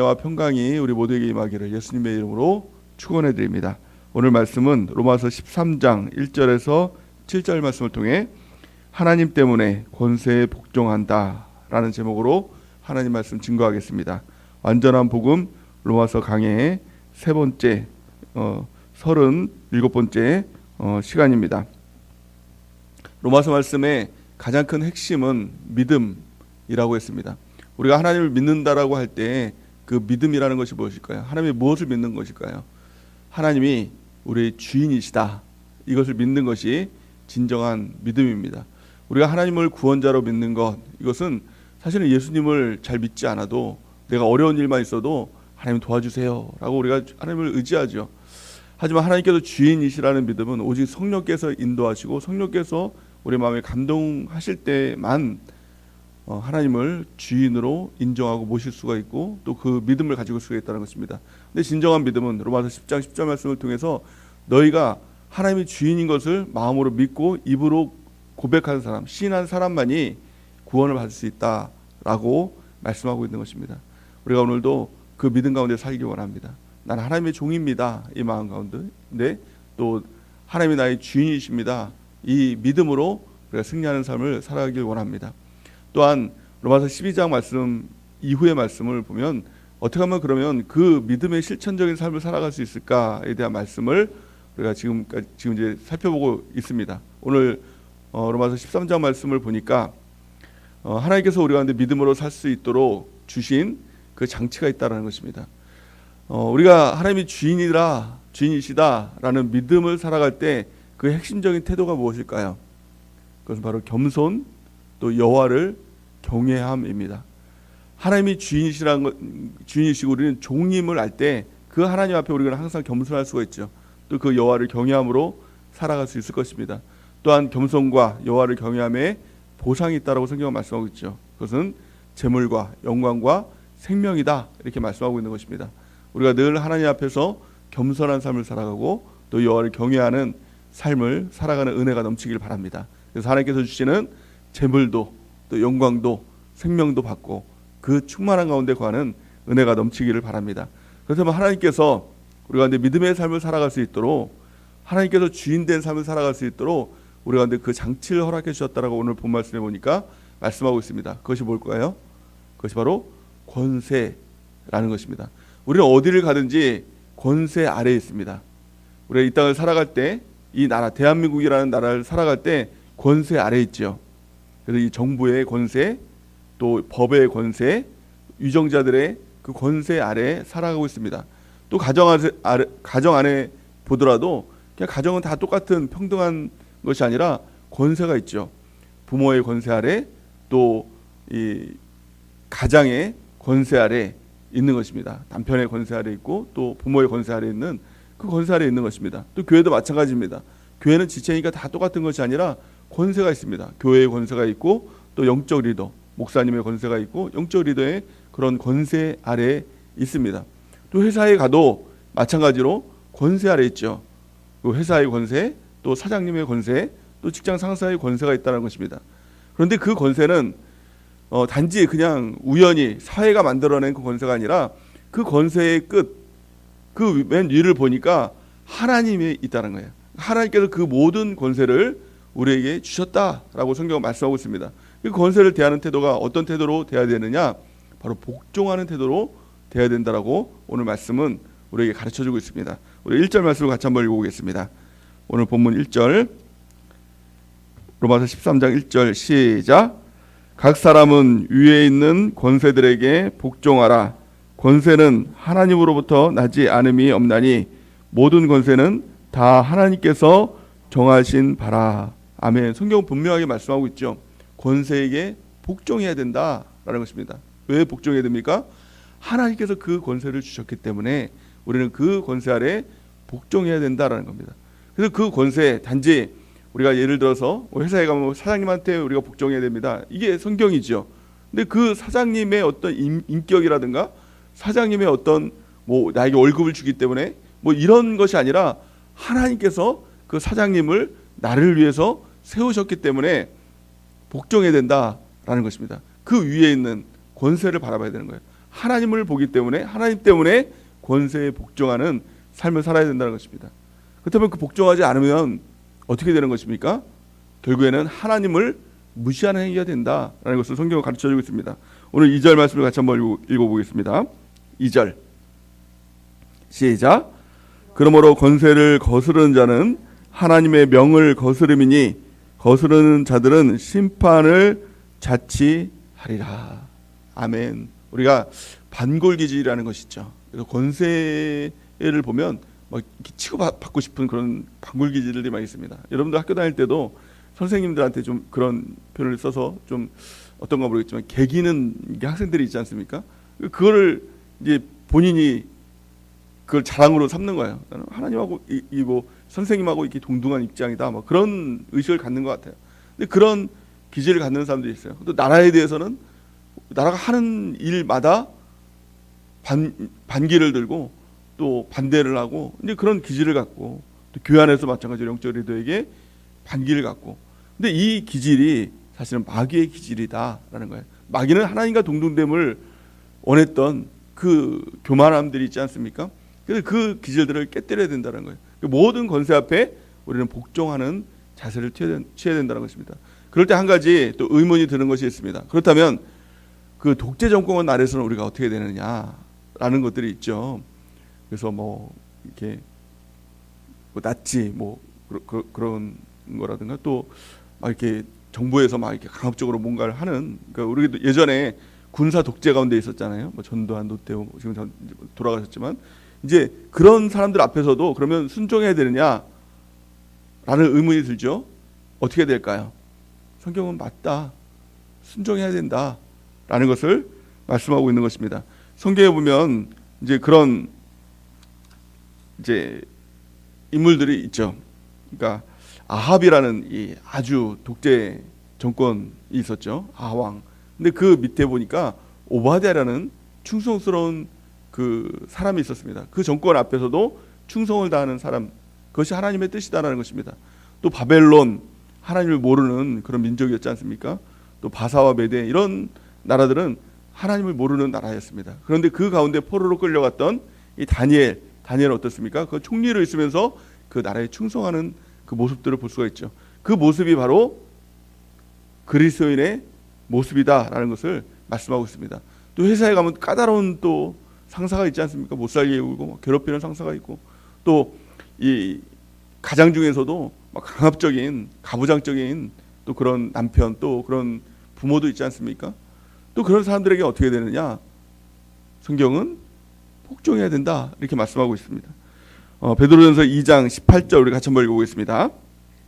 와 평강이 우리 모두에게 임하기를 예수님의 이름으로 축원해 드립니다. 오늘 말씀은 로마서 13장 1절에서 7절 말씀을 통해 하나님 때문에 권세에 복종한다 라는 제목으로 하나님 말씀 증거하겠습니다. 완전한 복음 로마서 강해의 세 번째 37번째 시간입니다. 로마서 말씀의 가장 큰 핵심은 믿음이라고 했습니다. 우리가 하나님을 믿는다라고 할 때 그 믿음이라는 것이 무엇일까요? 하나님이 무엇을 믿는 것일까요? 하나님이 우리의 주인이시다. 이것을 믿는 것이 진정한 믿음입니다. 우리가 하나님을 구원자로 믿는 것, 이것은 사실은 예수님을 잘 믿지 않아도 내가 어려운 일만 있어도 하나님 도와주세요 라고 우리가 하나님을 의지하죠. 하지만 하나님께서 주인이시라는 믿음은 오직 성령께서 인도하시고 성령께서 우리 마음에 감동하실 때만 하나님을 주인으로 인정하고 모실 수가 있고 또 그 믿음을 가지고 올 수가 있다는 것입니다. 근데 진정한 믿음은 로마서 10장 10절 말씀을 통해서 너희가 하나님이 주인인 것을 마음으로 믿고 입으로 고백하는 사람, 시인한 사람만이 구원을 받을 수 있다라고 말씀하고 있는 것입니다. 우리가 오늘도 그 믿음 가운데 살기 원합니다. 나는 하나님의 종입니다. 이 마음 가운데. 근데 또 하나님이 나의 주인이십니다. 이 믿음으로 우리가 승리하는 삶을 살아가길 원합니다. 또한 로마서 12장 말씀 이후의 말씀을 보면 어떻게 하면 그러면 그 믿음의 실천적인 삶을 살아갈 수 있을까에 대한 말씀을 우리가 지금 이제 살펴보고 있습니다. 오늘 로마서 13장 말씀을 보니까 하나님께서 우리 가운데 믿음으로 살 수 있도록 주신 그 장치가 있다는 것입니다. 우리가 하나님이 주인이시다라는 믿음을 살아갈 때 그 핵심적인 태도가 무엇일까요? 그것은 바로 겸손, 또 여호와를 경외함입니다. 하나님이 주인이시고 우리는 종임을 알 때 그 하나님 앞에 우리가 항상 겸손할 수가 있죠. 또 그 여호와를 경외함으로 살아갈 수 있을 것입니다. 또한 겸손과 여호와를 경외함에 보상이 있다라고 성경은 말씀하고 있죠. 그것은 재물과 영광과 생명이다 이렇게 말씀하고 있는 것입니다. 우리가 늘 하나님 앞에서 겸손한 삶을 살아가고 또 여호와를 경외하는 삶을 살아가는 은혜가 넘치길 바랍니다. 그래서 하나님께서 주시는 재물도 또 영광도 생명도 받고 그 충만한 가운데 거하는 은혜가 넘치기를 바랍니다. 그렇다면 하나님께서 우리 가운데 믿음의 삶을 살아갈 수 있도록 하나님께서 주인된 삶을 살아갈 수 있도록 우리 가운데 그 장치를 허락해 주셨다라고 오늘 본 말씀에 보니까 말씀하고 있습니다. 그것이 뭘까요? 그것이 바로 권세라는 것입니다. 우리는 어디를 가든지 권세 아래에 있습니다. 우리가 이 땅을 살아갈 때 이 나라 대한민국이라는 나라를 살아갈 때 권세 아래에 있죠. 그래서 이 정부의 권세, 또 법의 권세, 유정자들의 그 권세 아래에 살아가고 있습니다. 또 가정 안에 보더라도 그냥 가정은 다 똑같은 평등한 것이 아니라 권세가 있죠. 부모의 권세 아래 또 이 가장의 권세 아래 있는 것입니다. 남편의 권세 아래 있고 또 부모의 권세 아래 있는 그 권세 아래 있는 것입니다. 또 교회도 마찬가지입니다. 교회는 지체니까 다 똑같은 것이 아니라 권세가 있습니다. 교회의 권세가 있고 또 영적 리더, 목사님의 권세가 있고 영적 리더의 그런 권세 아래에 있습니다. 또 회사에 가도 마찬가지로 권세 아래에 있죠. 그 회사의 권세, 또 사장님의 권세, 또 직장 상사의 권세가 있다는 것입니다. 그런데 그 권세는 단지 그냥 우연히 사회가 만들어낸 그 권세가 아니라 그 권세의 끝, 그 맨 위를 보니까 하나님이 있다는 거예요. 하나님께서 그 모든 권세를 우리에게 주셨다라고 성경은 말씀하고 있습니다. 그 권세를 대하는 태도가 어떤 태도로 대해야 되느냐? 바로 복종하는 태도로 대해야 된다라고 오늘 말씀은 우리에게 가르쳐주고 있습니다. 우리 1절 말씀을 같이 한번 읽어보겠습니다. 오늘 본문 1절 로마서 13장 1절 시작. 각 사람은 위에 있는 권세들에게 복종하라. 권세는 하나님으로부터 나지 않음이 없나니 모든 권세는 다 하나님께서 정하신 바라. 아멘. 성경은 분명하게 말씀하고 있죠. 권세에게 복종해야 된다라는 것입니다. 왜 복종해야 됩니까? 하나님께서 그 권세를 주셨기 때문에 우리는 그 권세 아래 복종해야 된다라는 겁니다. 그래서 그 권세 단지 우리가 예를 들어서 회사에 가면 사장님한테 우리가 복종해야 됩니다. 이게 성경이죠. 근데 그 사장님의 어떤 인격이라든가 사장님의 어떤 나에게 월급을 주기 때문에 이런 것이 아니라 하나님께서 그 사장님을 나를 위해서 세우셨기 때문에 복종해야 된다라는 것입니다. 그 위에 있는 권세를 바라봐야 되는 거예요. 하나님을 보기 때문에 하나님 때문에 권세에 복종하는 삶을 살아야 된다는 것입니다. 그렇다면 그 복종하지 않으면 어떻게 되는 것입니까? 결국에는 하나님을 무시하는 행위가 된다라는 것을 성경은 가르쳐주고 있습니다. 오늘 2절 말씀을 같이 한번 읽어보겠습니다. 2절 시작. 그러므로 권세를 거스르는 자는 하나님의 명을 거스름이니 거스르는 자들은 심판을 자치하리라. 아멘. 우리가 반골기질이라는 것이죠. 그래서 권세를 보면 막 이렇게 치고받고 싶은 그런 반골기질들이 많이 있습니다. 여러분들 학교 다닐 때도 선생님들한테 좀 그런 표현을 써서 좀 어떤가 모르겠지만 개기는 학생들이 있지 않습니까? 그거를 이제 본인이 그걸 자랑으로 삼는 거예요. 나는 하나님하고 이거 선생님하고 이렇게 동등한 입장이다. 뭐 그런 의식을 갖는 것 같아요. 근데 그런 기질을 갖는 사람들이 있어요. 또 나라에 대해서는 나라가 하는 일마다 반기를 들고 또 반대를 하고 이제 그런 기질을 갖고 또 교회 안에서 마찬가지로 영적 리더에게 반기를 갖고 근데 이 기질이 사실은 마귀의 기질이다라는 거예요. 마귀는 하나님과 동등됨을 원했던 그 교만함들이 있지 않습니까? 그래서 그 기질들을 깨뜨려야 된다는 거예요. 모든 권세 앞에 우리는 복종하는 자세를 취해야 된다는 것입니다. 그럴 때 한 가지 또 의문이 드는 것이 있습니다. 그렇다면 그 독재 정권 아래서는 우리가 어떻게 되느냐라는 것들이 있죠. 그래서 뭐 이렇게 뭐 나치 뭐 그런 거라든가 또 막 이렇게 정부에서 막 이렇게 강압적으로 뭔가를 하는 그러니까 우리도 예전에 군사 독재 가운데 있었잖아요. 뭐 전두환, 노태우 지금 돌아가셨지만 이제 그런 사람들 앞에서도 그러면 순종해야 되느냐라는 의문이 들죠. 어떻게 될까요? 성경은 맞다. 순종해야 된다라는 것을 말씀하고 있는 것입니다. 성경에 보면 이제 그런 이제 인물들이 있죠. 그러니까 아합이라는 이 아주 독재 정권이 있었죠. 아합왕. 근데 그 밑에 보니까 오바댜라는 충성스러운 그 사람이 있었습니다. 그 정권 앞에서도 충성을 다하는 사람, 그것이 하나님의 뜻이다라는 것입니다. 또 바벨론, 하나님을 모르는 그런 민족이었지 않습니까? 또 바사와 메데 이런 나라들은 하나님을 모르는 나라였습니다. 그런데 그 가운데 포로로 끌려갔던 이 다니엘 어떻습니까? 그 총리로 있으면서 그 나라에 충성하는 그 모습들을 볼 수가 있죠. 그 모습이 바로 그리스도인의 모습이다라는 것을 말씀하고 있습니다. 또 회사에 가면 까다로운 또 상사가 있지 않습니까? 못 살게 굴고 괴롭히는 상사가 있고 또 이 가장 중에서도 막 강압적인 가부장적인 또 그런 남편 또 그런 부모도 있지 않습니까? 또 그런 사람들에게 어떻게 되느냐? 성경은 복종해야 된다 이렇게 말씀하고 있습니다. 베드로전서 2장 18절 우리 같이 한번 읽어보겠습니다.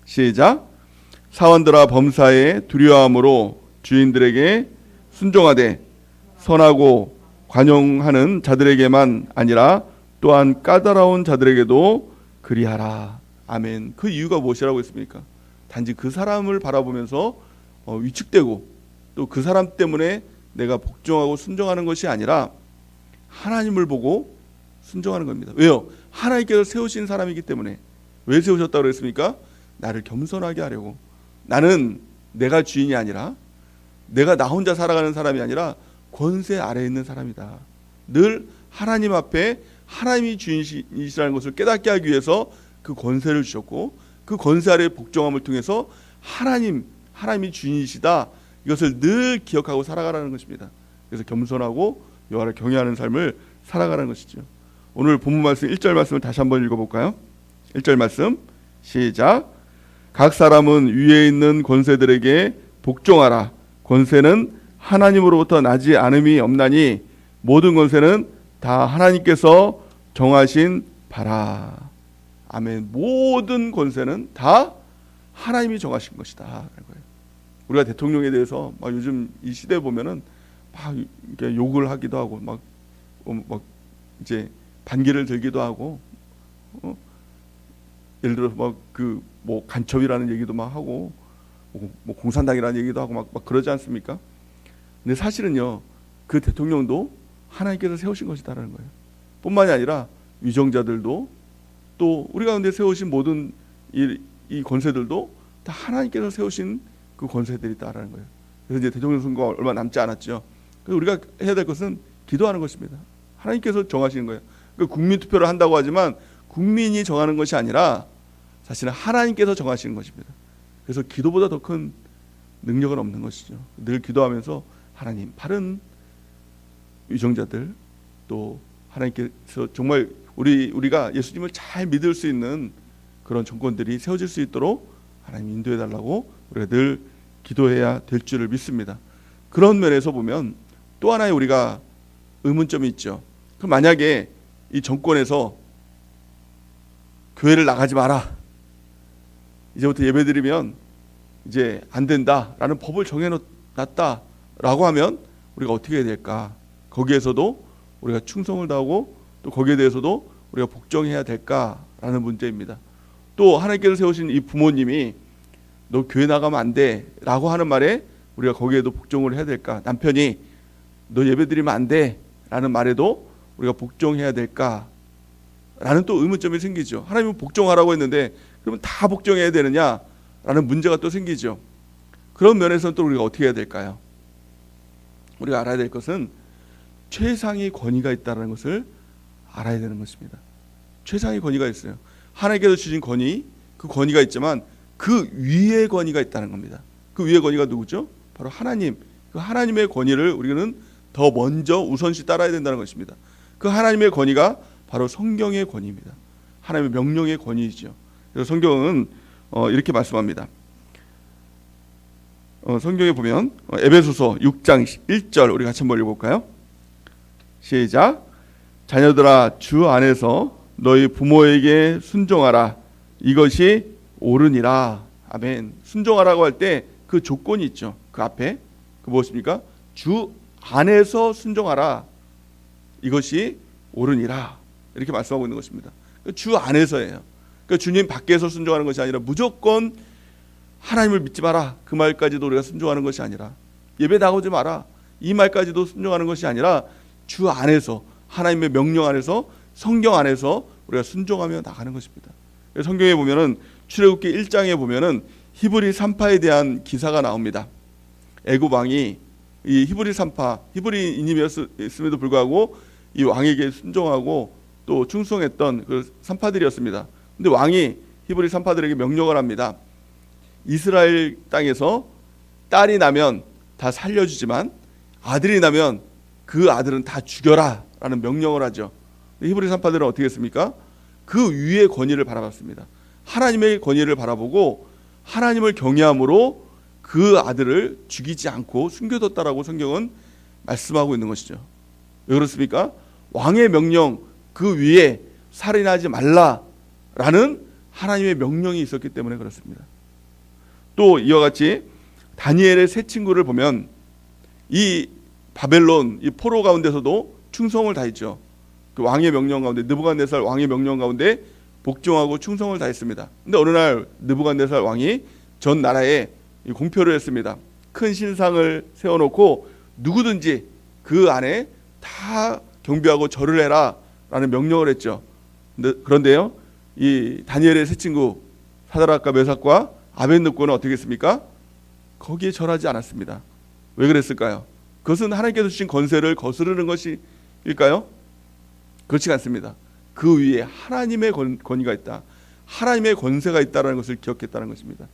시작. 사원들아 범사에 두려워함으로 주인들에게 순종하되 선하고 관용하는 자들에게만 아니라 또한 까다로운 자들에게도 그리하라. 아멘. 그 이유가 무엇이라고 했습니까? 단지 그 사람을 바라보면서 위축되고 또 그 사람 때문에 내가 복종하고 순종하는 것이 아니라 하나님을 보고 순종하는 겁니다. 왜요? 하나님께서 세우신 사람이기 때문에. 왜 세우셨다고 그랬습니까? 나를 겸손하게 하려고. 나는 내가 주인이 아니라 내가 나 혼자 살아가는 사람이 아니라 권세 아래에 있는 사람이다. 늘 하나님 앞에 하나님이 주인이시라는 것을 깨닫게 하기 위해서 그 권세를 주셨고 그 권세 아래의 복종함을 통해서 하나님이 주인이시다. 이것을 늘 기억하고 살아가라는 것입니다. 그래서 겸손하고 여호와를 경외하는 삶을 살아가라는 것이죠. 오늘 본문 말씀 1절 말씀을 다시 한번 읽어볼까요? 1절 말씀 시작. 각 사람은 위에 있는 권세들에게 복종하라. 권세는 하나님으로부터 나지 않음이 없나니 모든 권세는 다 하나님께서 정하신 바라. 아멘. 모든 권세는 다 하나님이 정하신 것이다. 우리가 대통령에 대해서 막 요즘 이 시대에 보면은 막 이렇게 욕을 하기도 하고 막 이제 반기를 들기도 하고 예를 들어서 막 그 뭐 간첩이라는 얘기도 막 하고 뭐 공산당이라는 얘기도 하고 막 그러지 않습니까? 근데 사실은요 그 대통령도 하나님께서 세우신 것이다라는 거예요. 뿐만이 아니라 위정자들도 또 우리 가운데 세우신 모든 이 권세들도 다 하나님께서 세우신 그 권세들이다라는 거예요. 그래서 이제 대통령 선거가 얼마 남지 않았죠. 그래서 우리가 해야 될 것은 기도하는 것입니다. 하나님께서 정하시는 거예요. 그러니까 국민투표를 한다고 하지만 국민이 정하는 것이 아니라 사실은 하나님께서 정하시는 것입니다. 그래서 기도보다 더 큰 능력은 없는 것이죠. 늘 기도하면서 하나님, 바른 유정자들, 또 하나님께서 정말 우리가 예수님을 잘 믿을 수 있는 그런 정권들이 세워질 수 있도록 하나님 인도해 달라고 우리가 늘 기도해야 될 줄을 믿습니다. 그런 면에서 보면 또 하나의 우리가 의문점이 있죠. 그럼 만약에 이 정권에서 교회를 나가지 마라, 이제부터 예배드리면 이제 안 된다라는 법을 정해놨다라고 하면 우리가 어떻게 해야 될까? 거기에서도 우리가 충성을 다하고 또 거기에 대해서도 우리가 복종해야 될까라는 문제입니다. 또 하나님께서 세우신 이 부모님이 너 교회 나가면 안 돼라고 하는 말에 우리가 거기에도 복종을 해야 될까? 남편이 너 예배드리면 안 돼라는 말에도 우리가 복종해야 될까라는 또 의문점이 생기죠. 하나님은 복종하라고 했는데 그러면 다 복종해야 되느냐라는 문제가 또 생기죠. 그런 면에서는 또 우리가 어떻게 해야 될까요? 우리가 알아야 될 것은 최상의 권위가 있다는 것을 알아야 되는 것입니다. 최상의 권위가 있어요. 하나님께서 주신 권위, 그 권위가 있지만 그 위의 권위가 있다는 겁니다. 그 위의 권위가 누구죠? 바로 하나님. 그 하나님의 권위를 우리는 더 먼저 우선시 따라야 된다는 것입니다. 그 하나님의 권위가 바로 성경의 권위입니다. 하나님의 명령의 권위이죠. 그래서 성경은 이렇게 말씀합니다. 성경에 보면 에베소서 6장 1절 우리 같이 한번 읽어볼까요? 시작. 자녀들아, 주 안에서 너희 부모에게 순종하라. 이것이 옳으니라. 아멘. 순종하라고 할 때 그 조건이 있죠. 그 앞에 그 무엇입니까? 주 안에서 순종하라. 이것이 옳으니라. 이렇게 말씀하고 있는 것입니다. 주 안에서예요. 그러니까 주님 밖에서 순종하는 것이 아니라 무조건 하나님을 믿지 마라, 그 말까지도 우리가 순종하는 것이 아니라, 예배 나오지 마라, 이 말까지도 순종하는 것이 아니라 주 안에서, 하나님의 명령 안에서, 성경 안에서 우리가 순종하며 나가는 것입니다. 성경에 보면은 출애굽기 1장에 보면은 히브리 산파에 대한 기사가 나옵니다. 애굽 왕이 이 히브리 산파, 히브리인임이었음에도 불구하고 이 왕에게 순종하고 또 충성했던 그 산파들이었습니다. 근데 왕이 히브리 산파들에게 명령을 합니다. 이스라엘 땅에서 딸이 나면 다 살려주지만 아들이 나면 그 아들은 다 죽여라 라는 명령을 하죠. 히브리 산파들은 어떻게 했습니까? 그 위의 권위를 바라봤습니다. 하나님의 권위를 바라보고 하나님을 경외함으로 그 아들을 죽이지 않고 숨겨뒀다라고 성경은 말씀하고 있는 것이죠. 왜 그렇습니까? 왕의 명령 그 위에 살인하지 말라라는 하나님의 명령이 있었기 때문에 그렇습니다. 또 이와 같이 다니엘의 세 친구를 보면 이 바벨론 이 포로 가운데서도 충성을 다했죠. 그 왕의 명령 가운데, 느부갓네살 왕의 명령 가운데 복종하고 충성을 다했습니다. 근데 어느 날 느부갓네살 왕이 전 나라에 공표를 했습니다. 큰 신상을 세워놓고 누구든지 그 안에 다 경배하고 절을 해라 라는 명령을 했죠. 그런데요, 이 다니엘의 세 친구 사드락과 메삭과 아벳느고는 어떻게 했습니까? 거기에 절하지 않았습니다. 왜 그랬을까요? 그것은 하나님께서 주신 권세를 거스르는 것일까요? 그렇지 않습니다. 그 위에 하나님의 권위가 있다, 하나님의 권세가 있다는 것을 기억했다는 것입니다.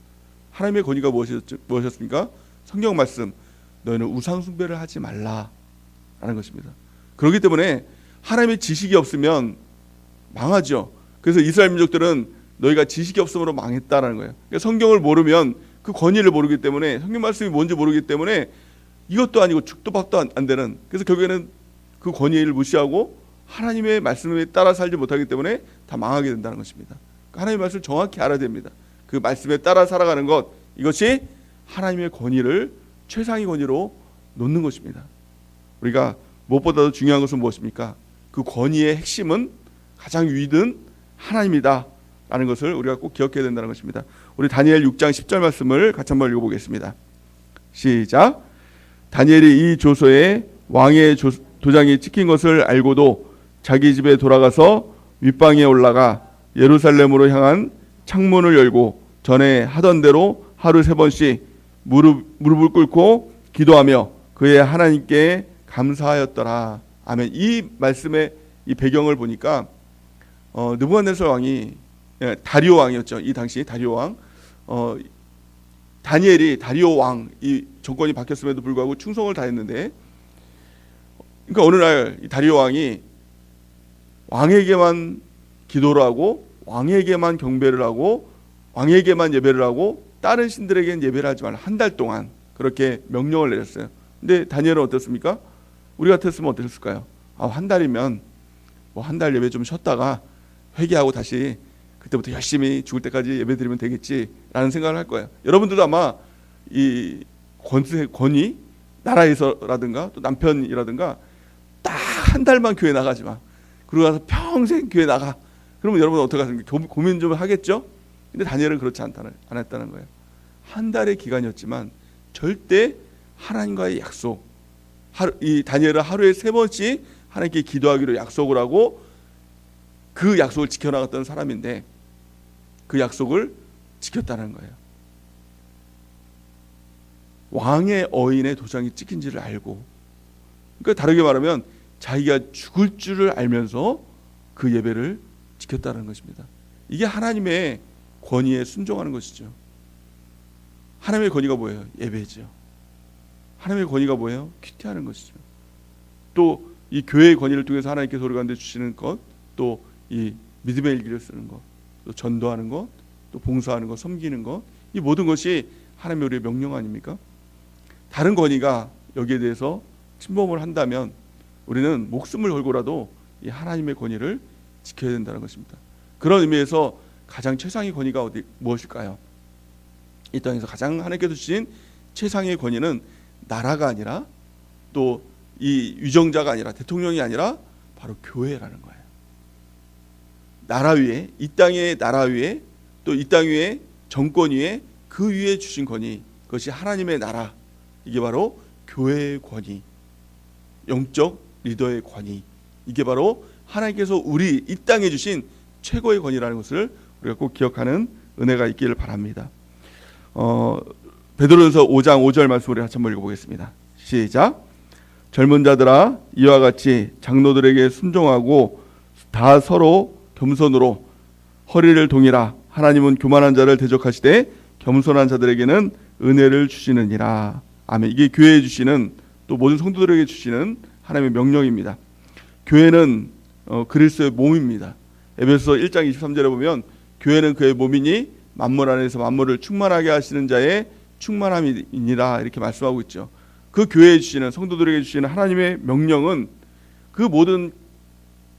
하나님의 권위가 무엇이었습니까? 성경 말씀, 너희는 우상 숭배를 하지 말라라는 것입니다. 그렇기 때문에 하나님의 지식이 없으면 망하죠. 그래서 이스라엘 민족들은 너희가 지식이 없음으로 망했다라는 거예요. 그러니까 성경을 모르면 그 권위를 모르기 때문에, 성경 말씀이 뭔지 모르기 때문에 이것도 아니고 죽도 밥도 안 되는, 그래서 결국에는 그 권위를 무시하고 하나님의 말씀에 따라 살지 못하기 때문에 다 망하게 된다는 것입니다. 하나님의 말씀을 정확히 알아야 됩니다. 그 말씀에 따라 살아가는 것, 이것이 하나님의 권위를 최상의 권위로 놓는 것입니다. 우리가 무엇보다도 중요한 것은 무엇입니까? 그 권위의 핵심은, 가장 위든 하나님이다 라는 것을 우리가 꼭 기억해야 된다는 것입니다. 우리 다니엘 6장 10절 말씀을 같이 한번 읽어보겠습니다. 시작. 다니엘이 이 조서에 왕의 도장이 찍힌 것을 알고도 자기 집에 돌아가서 윗방에 올라가 예루살렘으로 향한 창문을 열고 전에 하던 대로 하루 3번씩 무릎을 꿇고 기도하며 그의 하나님께 감사하였더라. 아멘. 이 말씀의 이 배경을 보니까 느부갓네살 왕이 다리오 왕이었죠. 이 당시 다리오 왕. 다니엘이 다리오 왕 이 정권이 바뀌었음에도 불구하고 충성을 다했는데, 그러니까 어느 날 이 다리오 왕이 왕에게만 기도를 하고 왕에게만 경배를 하고 왕에게만 예배를 하고 다른 신들에게는 예배를 하지 말라, 한 달 동안 그렇게 명령을 내렸어요. 근데 다니엘은 어떻습니까? 우리 같았으면 어땠을까요? 한 달이면 뭐 한 달 예배 좀 쉬었다가 회개하고 다시 그때부터 열심히 죽을 때까지 예배 드리면 되겠지라는 생각을 할 거예요. 여러분들도 아마 이 권위, 나라에서라든가 또 남편이라든가 딱 한 달만 교회 나가지 마, 그러고 나서 평생 교회 나가, 그러면 여러분 어떻게 하십니까? 고민 좀 하겠죠? 근데 다니엘은 그렇지 안 했다는 거예요. 한 달의 기간이었지만 절대 하나님과의 약속, 이 다니엘은 하루에 3번씩 하나님께 기도하기로 약속을 하고 그 약속을 지켜나갔던 사람인데 그 약속을 지켰다는 거예요. 왕의 어인의 도장이 찍힌지를 알고, 그러니까 다르게 말하면 자기가 죽을 줄을 알면서 그 예배를 지켰다는 것입니다. 이게 하나님의 권위에 순종하는 것이죠. 하나님의 권위가 뭐예요? 예배죠. 하나님의 권위가 뭐예요? 큐티하는 것이죠. 또 이 교회의 권위를 통해서 하나님께서 우리 가운데 주시는 것, 또 이 믿음의 일기를 쓰는 것, 또 전도하는 것, 또 봉사하는 것, 섬기는 것, 이 모든 것이 하나님의 우리의 명령 아닙니까? 다른 권위가 여기에 대해서 침범을 한다면 우리는 목숨을 걸고라도 이 하나님의 권위를 지켜야 된다는 것입니다. 그런 의미에서 가장 최상의 권위가 무엇일까요? 이 땅에서 가장 하나님께서 주신 최상의 권위는 나라가 아니라, 또 이 위정자가 아니라, 대통령이 아니라 바로 교회라는 거예요. 나라 위에, 이 땅의 나라 위에, 또 이 땅 위에 정권 위에, 그 위에 주신 권위, 그것이 하나님의 나라, 이게 바로 교회의 권위, 영적 리더의 권위, 이게 바로 하나님께서 우리 이 땅에 주신 최고의 권위라는 것을 우리가 꼭 기억하는 은혜가 있기를 바랍니다. 베드로전서 5장 5절 말씀을 같이 한번 읽어보겠습니다. 시작. 젊은 자들아, 이와 같이 장로들에게 순종하고 다 서로 겸손으로 허리를 동이라. 하나님은 교만한 자를 대적하시되 겸손한 자들에게는 은혜를 주시느니라. 아멘. 이게 교회에 주시는, 또 모든 성도들에게 주시는 하나님의 명령입니다. 교회는 그리스도의 몸입니다. 에베소서 1장 23절에 보면 교회는 그의 몸이니 만물 안에서 만물을 충만하게 하시는 자의 충만함이니라, 이렇게 말씀하고 있죠. 그 교회에 주시는, 성도들에게 주시는 하나님의 명령은 그 모든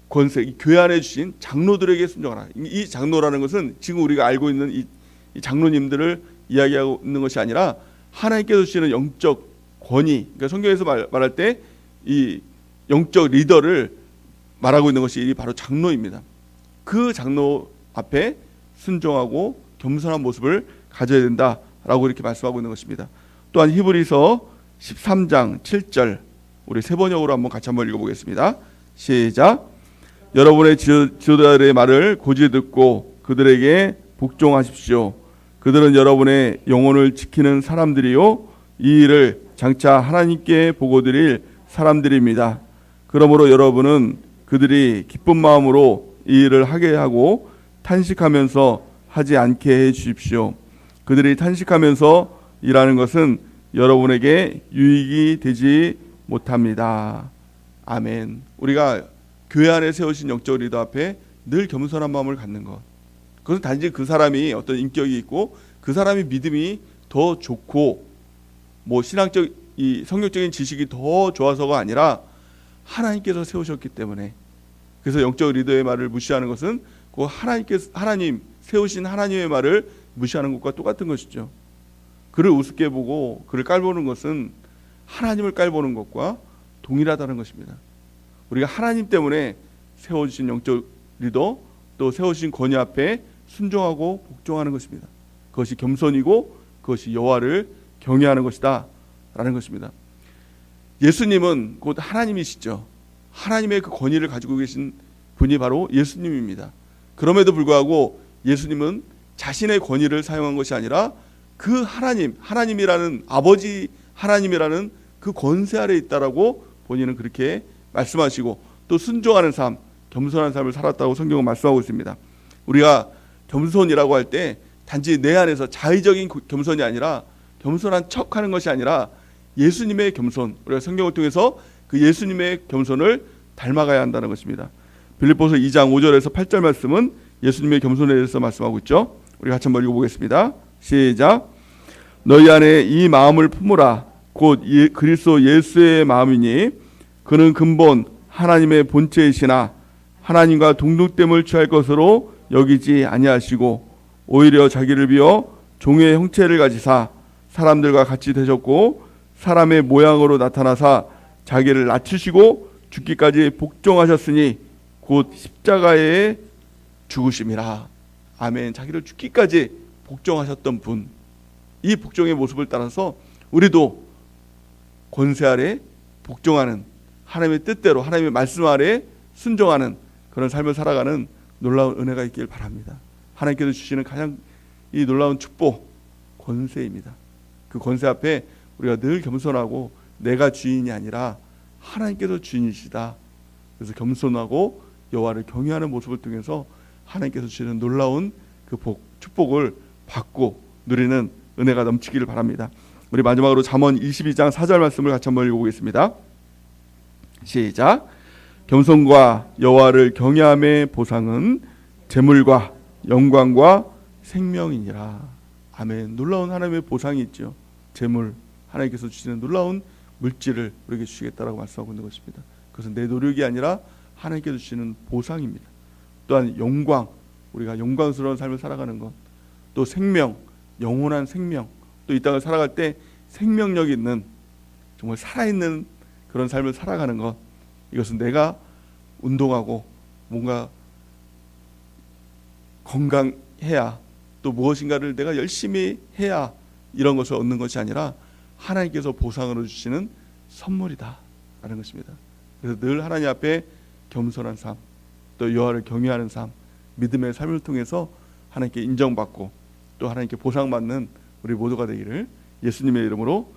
권세, 이 교회 안에 주신 장로들에게 순종하라. 이 장로라는 것은 지금 우리가 알고 있는 이 장로님들을 이야기하고 있는 것이 아니라 하나님께서 주시는 영적 권위, 그러니까 성경에서 말할 때 이 영적 리더를 말하고 있는 것이 바로 장로입니다. 그 장로 앞에 순종하고 겸손한 모습을 가져야 된다라고 이렇게 말씀하고 있는 것입니다. 또한 히브리서 13장 7절, 우리 세 번역으로 같이 한번 읽어보겠습니다. 시작. 여러분의 지도자들의 말을 고지 듣고 그들에게 복종하십시오. 그들은 여러분의 영혼을 지키는 사람들이요, 이 일을 장차 하나님께 보고드릴 사람들입니다. 그러므로 여러분은 그들이 기쁜 마음으로 이 일을 하게 하고 탄식하면서 하지 않게 해 주십시오. 그들이 탄식하면서 일하는 것은 여러분에게 유익이 되지 못합니다. 아멘. 우리가 교회 안에 세우신 영적 리더 앞에 늘 겸손한 마음을 갖는 것, 그것은 단지 그 사람이 어떤 인격이 있고 그 사람이 믿음이 더 좋고 뭐 신앙적, 이 성경적인 지식이 더 좋아서가 아니라 하나님께서 세우셨기 때문에. 그래서 영적 리더의 말을 무시하는 것은 그 하나님 세우신 하나님의 말을 무시하는 것과 똑같은 것이죠. 그를 우습게 보고 그를 깔보는 것은 하나님을 깔보는 것과 동일하다는 것입니다. 우리가 하나님 때문에 세워주신 영적 리더, 또 세워주신 권위 앞에 순종하고 복종하는 것입니다. 그것이 겸손이고 그것이 여호와를 경외하는 것이다 라는 것입니다. 예수님은 곧 하나님이시죠. 하나님의 그 권위를 가지고 계신 분이 바로 예수님입니다. 그럼에도 불구하고 예수님은 자신의 권위를 사용한 것이 아니라 그 하나님이라는 아버지 하나님이라는 그 권세 아래 있다라고 본인은 그렇게 말씀하시고 또 순종하는 삶, 겸손한 삶을 살았다고 성경은 말씀하고 있습니다. 우리가 겸손이라고 할 때 단지 내 안에서 자의적인 겸손이 아니라 겸손한 척하는 것이 아니라 예수님의 겸손, 우리가 성경을 통해서 그 예수님의 겸손을 닮아가야 한다는 것입니다. 빌립보서 2장 5절에서 8절 말씀은 예수님의 겸손에 대해서 말씀하고 있죠. 우리 같이 한번 읽어보겠습니다. 시작. 너희 안에 이 마음을 품으라. 곧 그리스도 예수의 마음이니 그는 근본 하나님의 본체이시나 하나님과 동등됨을 취할 것으로 여기지 아니하시고 오히려 자기를 비어 종의 형체를 가지사 사람들과 같이 되셨고 사람의 모양으로 나타나사 자기를 낮추시고 죽기까지 복종하셨으니 곧 십자가에 죽으심이라. 아멘. 자기를 죽기까지 복종하셨던 분, 이 복종의 모습을 따라서 우리도 권세 아래 복종하는, 하나님의 뜻대로 하나님의 말씀 아래 순종하는 그런 삶을 살아가는 놀라운 은혜가 있길 바랍니다. 하나님께서 주시는 가장 이 놀라운 축복, 권세입니다. 그 권세 앞에 우리가 늘 겸손하고 내가 주인이 아니라 하나님께서 주인이시다. 그래서 겸손하고 여호와를 경외하는 모습을 통해서 하나님께서 주시는 놀라운 그 축복을 받고 누리는 은혜가 넘치기를 바랍니다. 우리 마지막으로 잠언 22장 4절 말씀을 같이 한번 읽어보겠습니다. 시작. 겸손과 여호와를 경외함의 보상은 재물과 영광과 생명이니라. 아멘. 놀라운 하나님의 보상이 있죠. 재물, 하나님께서 주시는 놀라운 물질을 우리에게 주시겠다라고 말씀하고 있는 것입니다. 그것은 내 노력이 아니라 하나님께서 주시는 보상입니다. 또한 영광, 우리가 영광스러운 삶을 살아가는 것, 또 생명, 영원한 생명, 또 이 땅을 살아갈 때 생명력 있는, 정말 살아있는 그런 삶을 살아가는 것, 이것은 내가 운동하고 뭔가 건강해야, 또 무엇인가를 내가 열심히 해야 이런 것을 얻는 것이 아니라 하나님께서 보상으로 주시는 선물이다 라는 것입니다. 그래서 늘 하나님 앞에 겸손한 삶, 또 여호와를 경외하는 삶, 믿음의 삶을 통해서 하나님께 인정받고 또 하나님께 보상받는 우리 모두가 되기를 예수님의 이름으로